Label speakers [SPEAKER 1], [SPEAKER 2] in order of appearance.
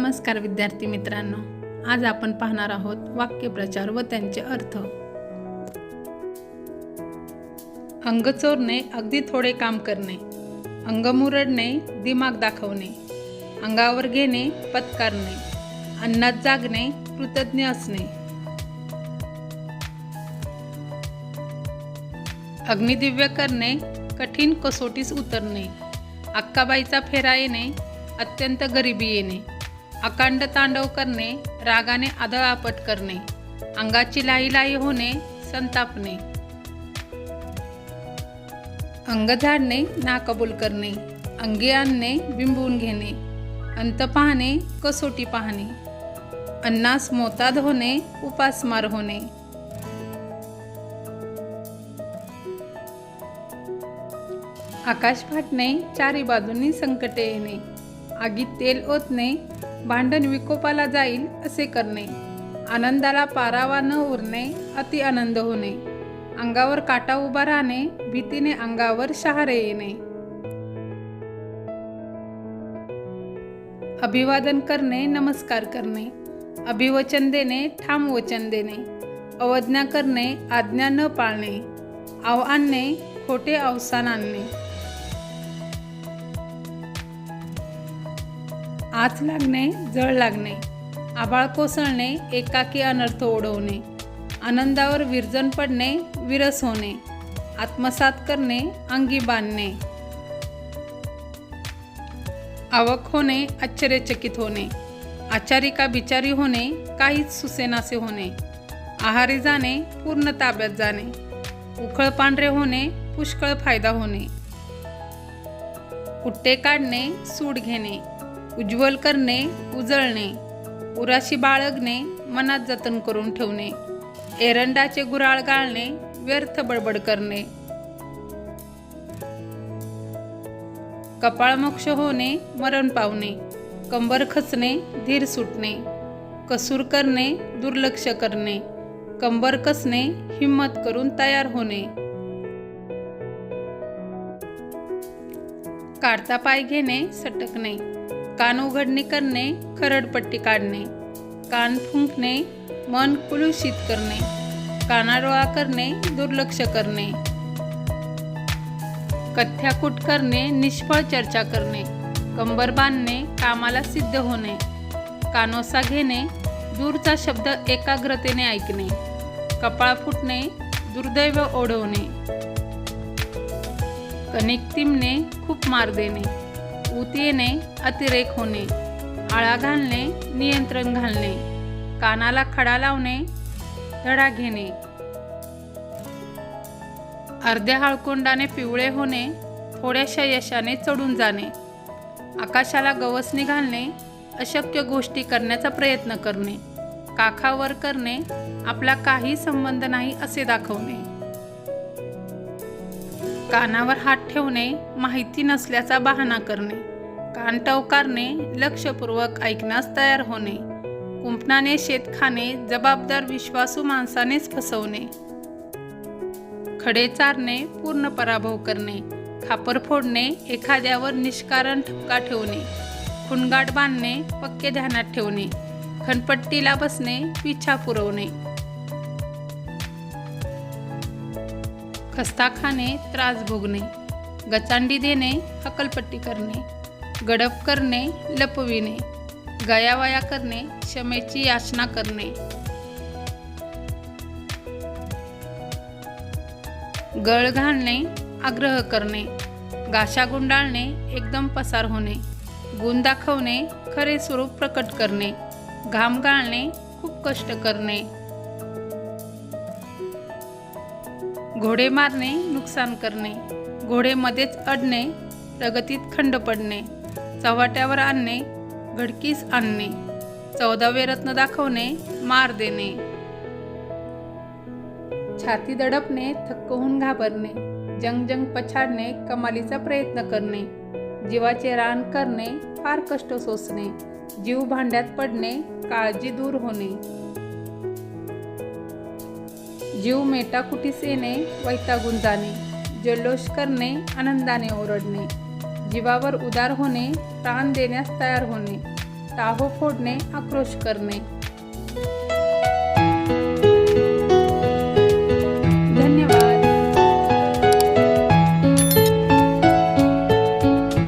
[SPEAKER 1] नमस्कार विद्यार्थी मित्रांनो, आज आपण पाहणार आहोत वाक्यप्रचार व त्यांचे अर्थ। अंग चोरणे अगदी थोडे काम करणे, अंग मुरडणे दिमाग दाखवणे, अंगावर घेणे पत्कारणे, अन्नात जागणे कृतज्ञ असणे, अग्निदिव्य करणे कठीण कसोटीस उतरणे, अक्काबाईचा फेरा येणे अत्यंत गरिबी येणे, अकांड तांडव करणे रागाने आदळआपट करणे, अंगाची लाई लाई होणे संतापणे, अंग झाडणे नाकबूल करणे, अंगी आणणे बिंबवून घेणे, अंत पाहणे कसोटी पाहणे, अन्नास मोताद होणे उपासमार होणे, आकाश फाटणे चारी बाजूंनी संकटे येणे, आगीत तेल ओतणे भांडण विकोपाला जाईल असे करणे, आनंदाला पारावा न उरणे अति आनंद होणे, अंगावर काटा उभा राहणे भीतीने अंगावर शहारे येणे, अभिवादन करणे नमस्कार करणे, अभिवचन देणे ठाम वचन देणे, अवज्ञा करणे आज्ञा न पाळणे, आव आणणे खोटे अवसान आणणे, आच लागणे जळ लागणे, आभाळ कोसळणे एकाकी अनर्थ ओढवणे, आनंदावर विरजन पडणे विरस होणे, आत्मसात करणे अंगी बांधणे, आवक होणे आश्चर्यचकित होणे, आचारी का बिचारी होणे काहीच सुसेनासे होणे, आहारी जाणे पूर्ण ताब्यात जाणे, उखळ पांढरे होणे पुष्कळ फायदा होणे, उट्टे काढणे सूड घेणे, उज्ज्वल करणे उजळणे, उराशी बाळगणे मनात जतन करून ठेवणे, एरंडाचे गुराळ गाळणे व्यर्थ बडबड करणे, कपाळमोक्ष होणे मरण पावणे, कंबर खचणे धीर सुटणे, कसूर करणे दुर्लक्ष करणे, कंबर कसणे हिम्मत करून तयार होणे, काढता पाय घेणे सटकणे, कान उघडणी करणे खरडपट्टी काढणे, कान फुंकणे मन कुलुषित करणे, कानाडोळा करणे दुर्लक्ष करणे, कथ्याकूट करणे निष्फळ चर्चा करणे, कंबर बांधणे कामाला सिद्ध होणे, कानोसा घेणे दूरचा शब्द एकाग्रतेने ऐकणे, कपाळ फुटणे दुर्दैव ओढवणे, कणिक तिंबणे खूप मार देणे, ऊत येणे अतिरेक होणे, आळा घालणे नियंत्रण घालणे, कानाला खडा लावणे धडा घेणे, अर्ध्या हळकुंडाने पिवळे होणे थोड्याशा यशाने चढून जाणे, आकाशाला गवसणी घालणे अशक्य गोष्टी करण्याचा प्रयत्न करणे, काखावर करणे आपला काही संबंध नाही असे दाखवणे, कानावर हात ठेवणे माहिती नसल्याचा बहाणा करणे, कान टवकारणे लक्षपूर्वक ऐकण्यास तयार होणे, कुंपणाने शेत खाणे जबाबदार विश्वासू माणसानेच फसवणे, खडे चारणे पूर्ण पराभव करणे, खापर फोडणे एखाद्यावर निष्कारण ठपका ठेवणे, खुणगाट बांधणे पक्के ध्यानात ठेवणे, खनपट्टीला बसणे पिछा पुरवणे, खस्ता खाणे त्रास भोगणे, गचांडी देणे हकलपट्टी करणे, गडप करणे लपविणे, गयावया करणे क्षमेची याचना करणे, गळ घालणे आग्रह करणे, गाशा गुंडाळणे एकदम पसार होणे, गुण दाखवणे खरे स्वरूप प्रकट करणे, घाम गाळणे खूप कष्ट करणे, घोडे मारणे नुकसान करणे, घोडे मध्येच अडणे प्रगतीत खंड पडणे, चव्हाट्यावर आणणे घडकीस आणणे, 14वे रत्न दाखवणे मार देणे, छाती दडपणे थक्क होऊन घाबरणे, जंग पछाडणे कमालीचा प्रयत्न करणे, जीवाचे रान करणे फार कष्ट सोसणे, जीव भांड्यात पडणे काळजी दूर होणे, जीव मेटाकुटीस येणे वैतागून जाणे, जल्लोष करणे आनंदाने ओरडणे, जीवावर उदार होणे प्राण देण्यास तयार होणे, टाहो फोडणे, आक्रोश करणे.